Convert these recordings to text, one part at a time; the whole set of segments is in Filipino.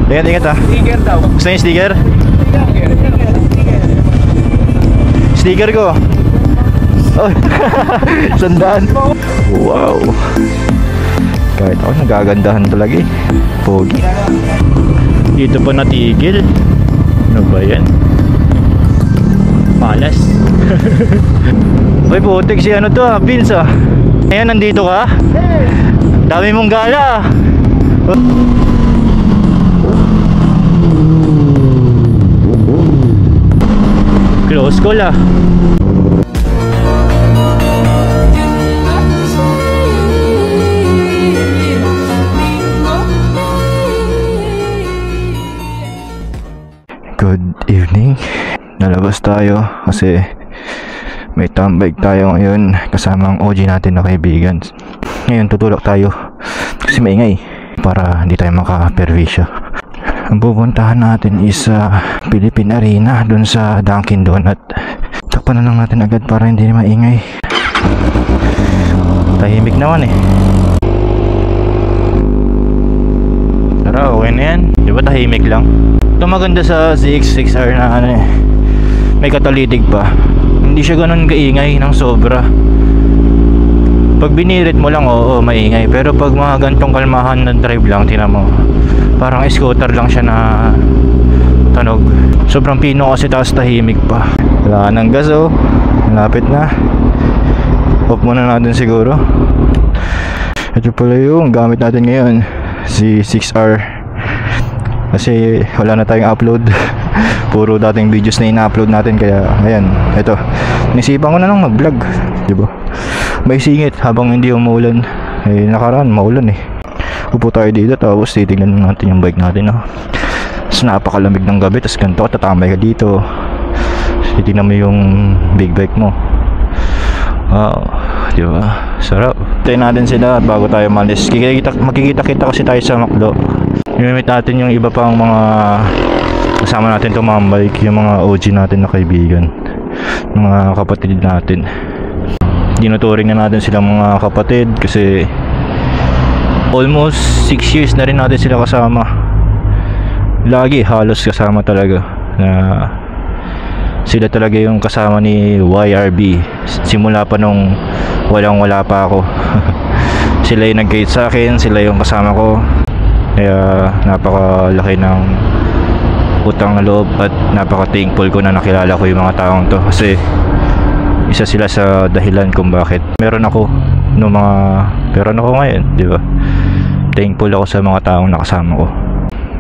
Ingat, ingat ha. Sticker daw. Gusto niyo yung sticker? Sticker ko. Oh, 100. Wow. Kahit ako nagagandahan talaga eh. Pogi. Dito pa natigil. Ano ba yan? Malas. Uy, putik si ano to ha, Vince ah. Ayan, nandito ka? Dami mong gala. Close call ah. Good evening. Nalabas tayo kasi may tambay tayo ngayon kasama ang OG natin na kaibigan. Ngayon tutulak tayo kasi maingay para hindi tayo makaperwisyo. Ang pupuntahan natin is Philippine Arena dun sa Dunkin Donut. Takpan na lang natin agad para hindi maingay. Tahimik naman eh. Tara, okay na yan. Di ba tahimik lang? Ito maganda sa ZX6R na ano eh, may catalytic pa. Hindi siya ganun kaingay ng sobra. Pag binirit mo lang, oo, maingay. Pero pag mga gantong kalmahan na drive lang, tinan mo, parang scooter lang siya na tanog. Sobrang pino kasi tapos tahimik pa. Wala nang gas oh. Malapit na. Off muna natin siguro. Ito pala yung gamit natin ngayon, si 6R. Kasi wala na tayong upload. Puro dating videos na ina-upload natin. Kaya ayan, ito, nisipan ko na lang mag-vlog, diba? May singit habang hindi umuulan. Eh nakaraan maulan eh. Upo tayo dito tapos titignan natin yung bike natin oh. Tapos napakalamig ng gabi. Tapos ganito tatamay ka dito. Titignan mo yung big bike mo. Wow, diba? Sarap. Tayo natin sila bago tayo malis. Makikita-kita kasi tayo sa McDo. Imimit natin yung iba pang mga kasama natin tumambay, yung mga OG natin na kaibigan, mga kapatid natin. Dinuturing na natin silang mga kapatid kasi almost 6 years na rin natin sila kasama. Lagi halos kasama talaga. Na sila talaga yung kasama ni YRB simula pa nung wala pa ako. Sila yung nag-guide sa akin, sila yung kasama ko. Kaya napakalaki ng utang na loob at napaka-thankful ko na nakilala ko yung mga taong to. Kasi isa sila sa dahilan kung bakit meron ako ngayon, di ba? Thankful ako sa mga taong nakasama ko.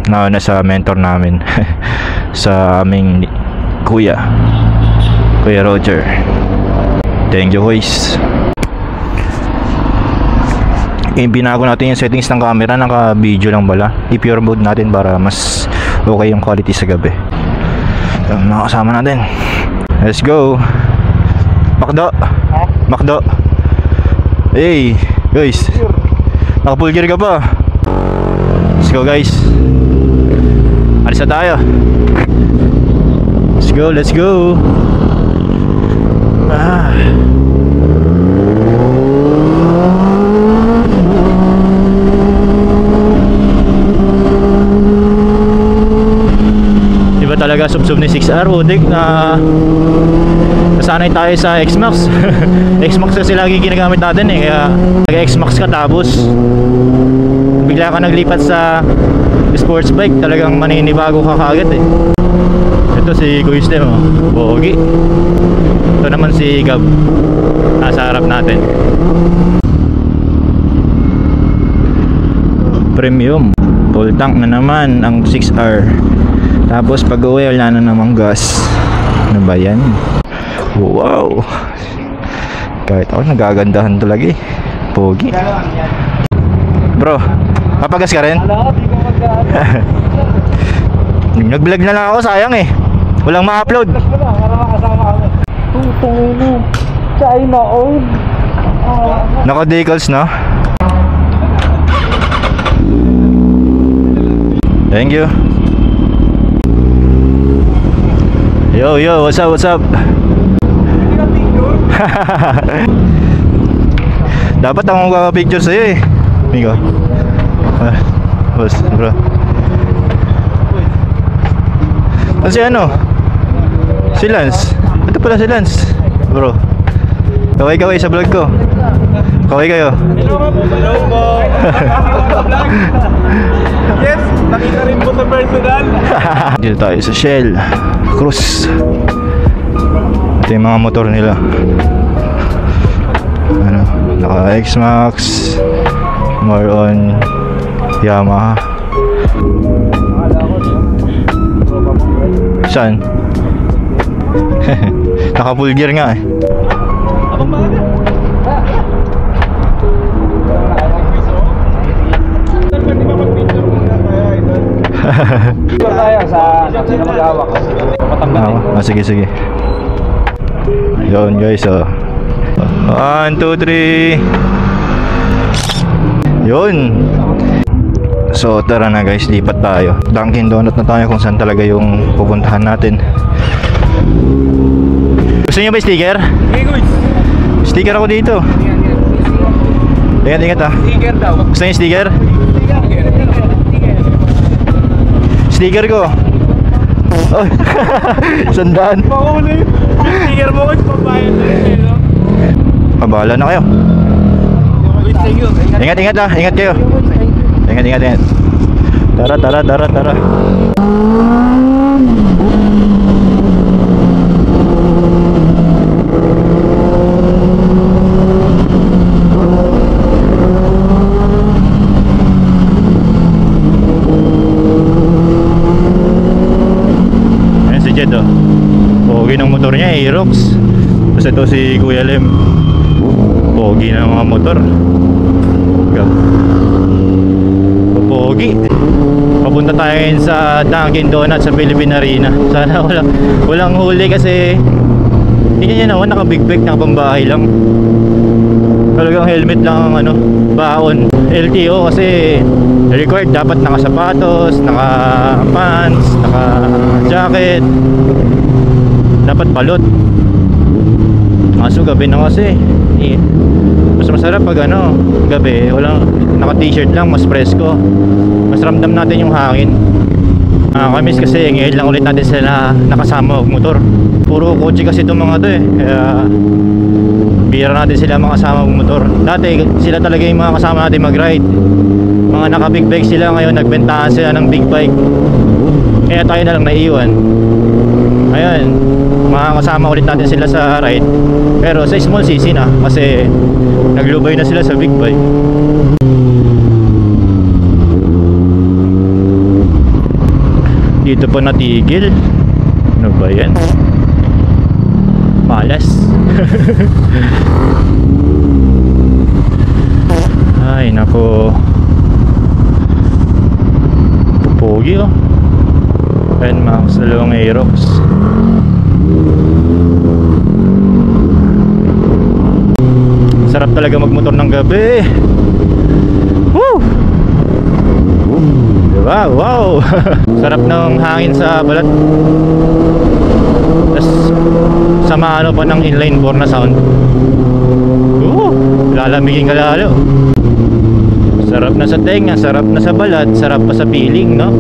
Na sa mentor namin sa aming Kuya Roger. Thank you guys. Binago natin yung settings ng camera, naka-video lang pala. I-pure mode natin para mas okay yung quality sa gabi. Mga kasama natin. Let's go. Macdo. Hey guys, naka-full gear ka pa. Let's go guys. Alis na tayo. Let's go. Diba talaga sub-sub ni 6R, udik na nasanay tayo sa X-Max. X-Max kasi lagi ginagamit natin eh. Kaya nag-X-Max ka tapos bigla ka naglipat sa sports bike, talagang maninibago ka kaagad eh. Ito si Kuya Stem oh, Bogi. Ito naman si Gab, nasa harap natin. Premium full tank na naman ang 6R. Tapos pag uwi wala na namang gas. Ano ba yan? Wow, kahit ako nagagandahan talaga eh. Pogi. Bro, papagas ka rin? Nag-vlog na lang ako, sayang eh. Walang ma-upload. China old. Naka-decals no? Thank you. Yo, what's up? Dapat ako magpapicture sa'yo eh. Amigo. Boss, bro. Si ano? Si Lance. Ito pala si Lance. Bro. Kaway-kaway sa vlog ko. Kaway kayo. Hello po. Yes, nakita rin po sa personal. Dito tayo sa Shell Cruise. Ito yung mga motor nila. Ano, naka X-Max, more on Yamaha. Saan? Naka full gear nga eh. Ako ba? Pwede ba mag-picture muna kaya ito? Picture tayo sa sino mag-hawak. Sige sige. Yun guys, 1, 2, 3. Yun. So tara na guys, lipat tayo. Dunkin Donut na tayo kung saan talaga yung pupuntahan natin. Gusto niyo ba sticker? Hey guys. Sticker ako dito. Ingat ah. Sticker daw. Gusto niyo sticker? Sticker ko. Oh. Sandaan. Mahuli. Sticker mo guys, pabayad na rin no? Bahala na kayo. Wait, thank you. Ingat ah, ingat kayo. Ingat. Tara. Ayan si Jed oh. Pogi ng motor niya, Aerox. Tapos ito si Kuya Lem. Pogi ng mga motor. Pogi. Papunta tayo ngayon sa Dunkin Donuts sa Philippine Arena. Sana walang huli kasi tingnan nyo naman, naka big bag, naka pambahay lang. Talagang helmet lang ang ano, baon. LTO kasi required dapat naka sapatos, naka pants, naka jacket. Dapat balot. Kaso gabi na kasi mas masarap pag ano, gabi, walang naka t-shirt lang, mas presko. Mas ramdam natin yung hangin. Nakakamiss kasi ngayon lang ulit natin sila nakasama magmotor. Puro kotse kasi itong mga to eh. Kaya bira natin sila makasama magmotor. Dati sila talaga yung mga kasama natin mag-ride. Mga naka big bike sila, ngayon nagbentahan sila ng big bike. Kaya tayo na lang naiwan. Ayun, makakasama ulit natin sila sa ride. Pero sa small CC na kasi naglubay na sila sa big bike. Dito pa natigil. Ano ba yan? Malas. Ay nako. Pupogi oh. Ayan mga kasalawang Aerox. Sarap talaga magmotor ng gabi. Woo! Diba? Wow! Sarap ng hangin sa balat. Tapos sama ano pa ng inline 4 na sound. Lalamigin ka lalo. Sarap na sa tenga, sarap na sa balat, sarap pa sa feeling, no?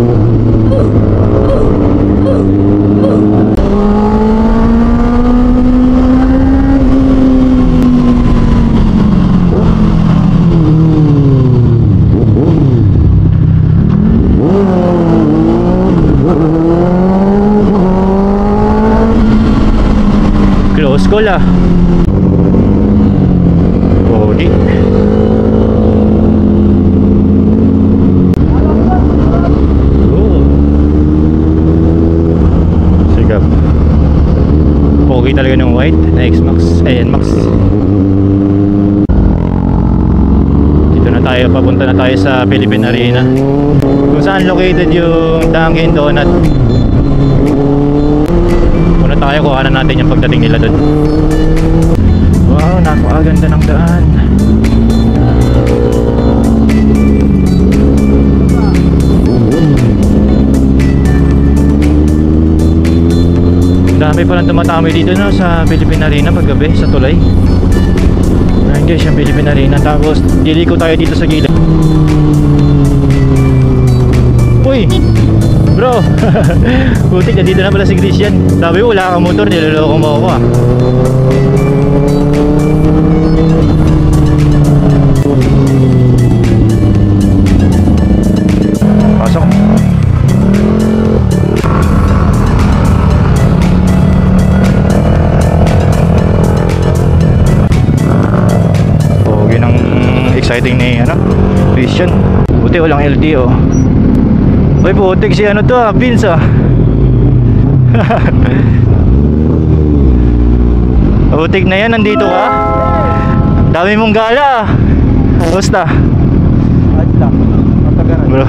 Close call ah. Pogi. Sigap. Pogi talaga ng white na X-Max, NMAX. Dito na tayo, papunta na tayo sa Philippine Arena. Kung saan located yung Dunkin Donut. Muna tayo, kuhanan natin yung pagdating nila doon. Wow, napakaganda ng daan. Dami palang tumatami dito no, sa Philippine Arena paggabi sa tulay. Ayan guys, yung Philippine Arena. Tapos diliko tayo dito sa gilid. Uy! Bro! Bro, butik na dito na pala si Christian. Sabi ko wala kang motor, niloloko mo ako ah. Pasok. Pogi ng exciting ni ano, Christian. Buti walang LTO. Uy, putik si ano to ah, Vince ah. Putik na yan, nandito ka. Dami mong gala ah. Basta Ayos lang. Matagaran. bro,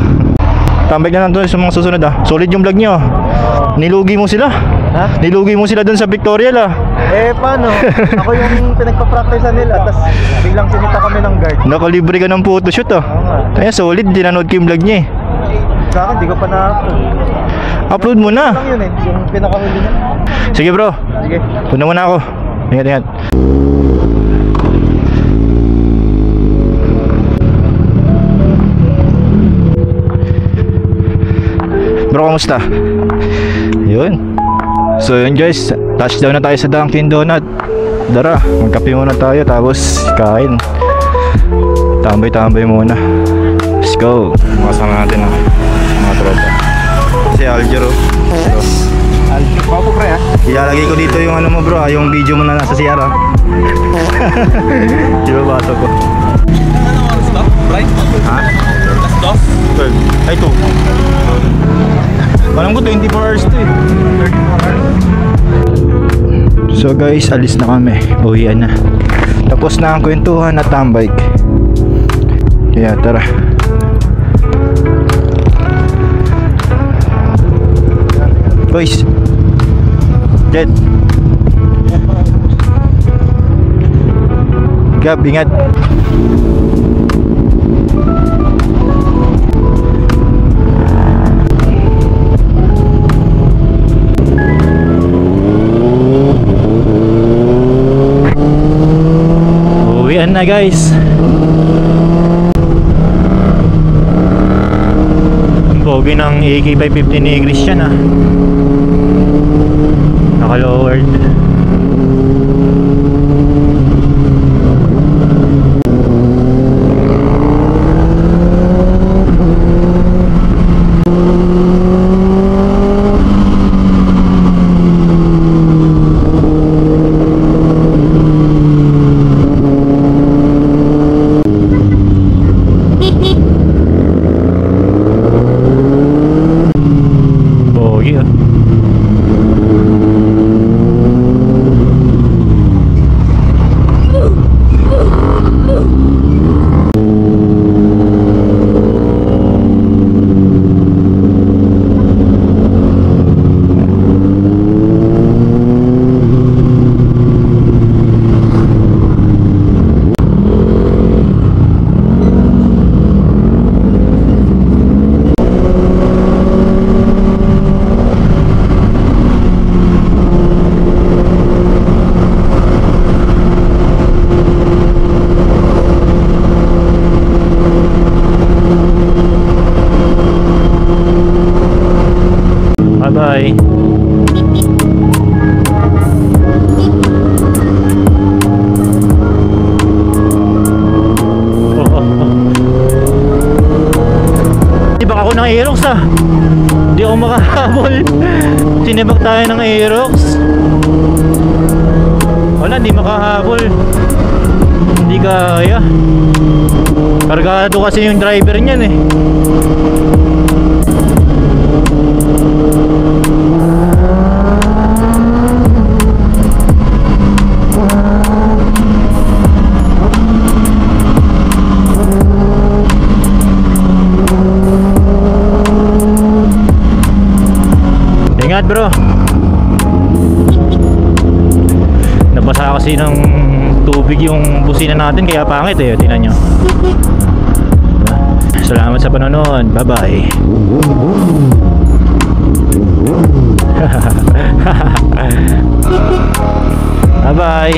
tambay na lang doon sa mga susunod ah. Solid yung vlog nyo. Nilugi mo sila. Ha? Nilugi mo sila doon sa Victorial ah. Eh, paano? Ako yung pinagpa-practice nila, tapos biglang sinita kami ng guard. Nakalibre ka ng photoshoot ah. Oo nga. Kaya solid, dinanood ko yung vlog niya eh. Sa akin, di ko pa na-upload. Upload mo na. Lang yun eh, yung pinakahuli na. Sige bro, Sige. tuna muna ako. Ingat, ingat. Bro, kamusta? Yun. So yun guys, touchdown na tayo sa Dunkin Donut. Dara, magkape muna tayo tapos kain. Tambay-tambay muna. Let's go. Makasama natin ang mga tropa. Si Aljero. Papo pre ha? Ilalagay ko dito yung ano mo bro, yung video mo na nasa CR ah. Di ba bato ko? Ano oras to? Right? Ha? Last dos? 12. Ay, 2. Alam ko 24 hours to eh. So guys, alis na kami. Uwian na. Tapos na ang kwentuhan at tambay. Kaya tara. Boys. Jet. Gab, ingat. Uwian na guys. Ang pogi ng AK550 ni Christian ah. Naka-lowered. Pogi ah. Bye-bye. Tibak ako ng Aerox ah. Hindi ako makahabol. Sinibak tayo ng Aerox. Wala, hindi makahabol. Hindi kaya. Kargado kasi yung driver niyan eh. Ingat bro. Nabasa kasi ng tubig yung busina natin kaya pangit eh. Tingnan nyo. Salamat sa panonood. Bye bye. Bye bye.